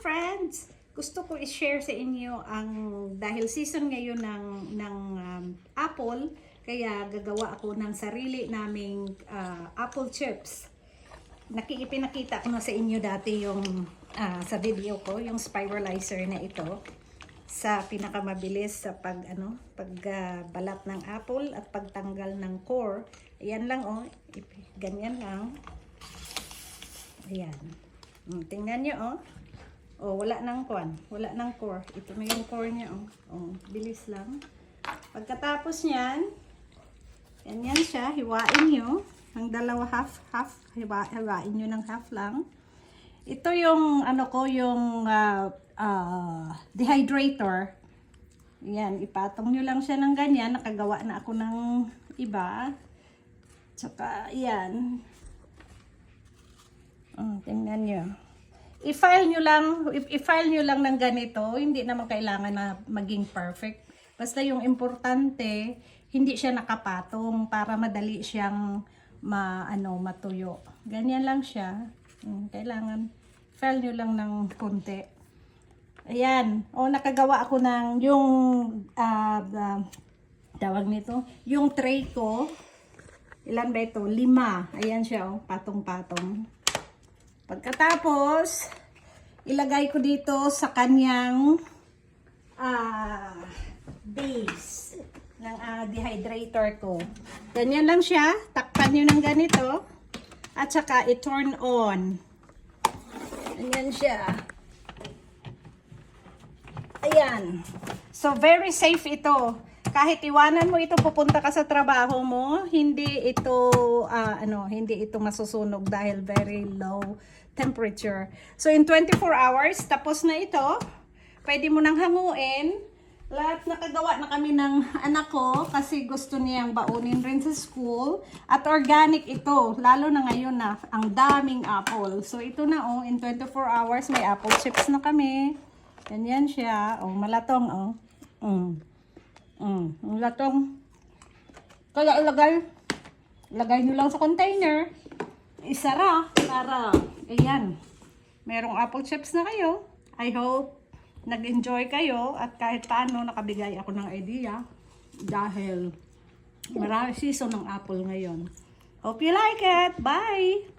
friends! Gusto ko i-share sa inyo ang dahil season ngayon ng apple, kaya gagawa ako ng sarili naming apple chips. Ipinakita ko na sa inyo dati yung sa video ko, yung spiralizer na ito sa pinakamabilis sa pagbalat ng apple at pagtanggal ng core. Ayan lang ganyan lang. Ayan. Tingnan nyo wala nang wala nang core. Ito na yung core niya bilis lang. Pagkatapos niyan, yan siya, hiwain nyo ang dalawa half, hiwain nyo ng half lang. Ito yung yung dehydrator. Yan, ipatong nyo lang siya ng ganyan. Nakagawa na ako ng iba. Tsaka yan. Tingnan nyo. I-file nyo lang ng ganito. Hindi naman kailangan na maging perfect. Basta yung importante, hindi siya nakapatong para madali siyang matuyo. Ganyan lang siya. Kailangan file nyo lang ng konti. Ayan. Nakagawa ako ng yung tawag nito, yung tray ko. Ilan ba ito? 5. Ayan siya, patong-patong. Pagkatapos, ilagay ko dito sa kanyang base ng dehydrator ko. Ganyan lang siya. Takpan nyo ng ganito. At saka i-turn on. Ganyan siya. Ayan. So, very safe ito. Kahit iwanan mo ito, pupunta ka sa trabaho mo, hindi ito masusunog dahil very low temperature. So, in 24 hours, tapos na ito. Pwede mo nang hanguin. Lahat nakagawa na kami ng anak ko kasi gusto niyang baunin rin sa school. At organic ito, lalo na ngayon na ang daming apple. So, ito na in 24 hours, may apple chips na kami. Ganyan siya. Malatong malatong. Kaya ilagay nyo lang sa container. Isara para, ayan, merong apple chips na kayo. I hope nag-enjoy kayo at kahit paano nakabigay ako ng idea dahil marami season ng apple ngayon. Hope you like it. Bye!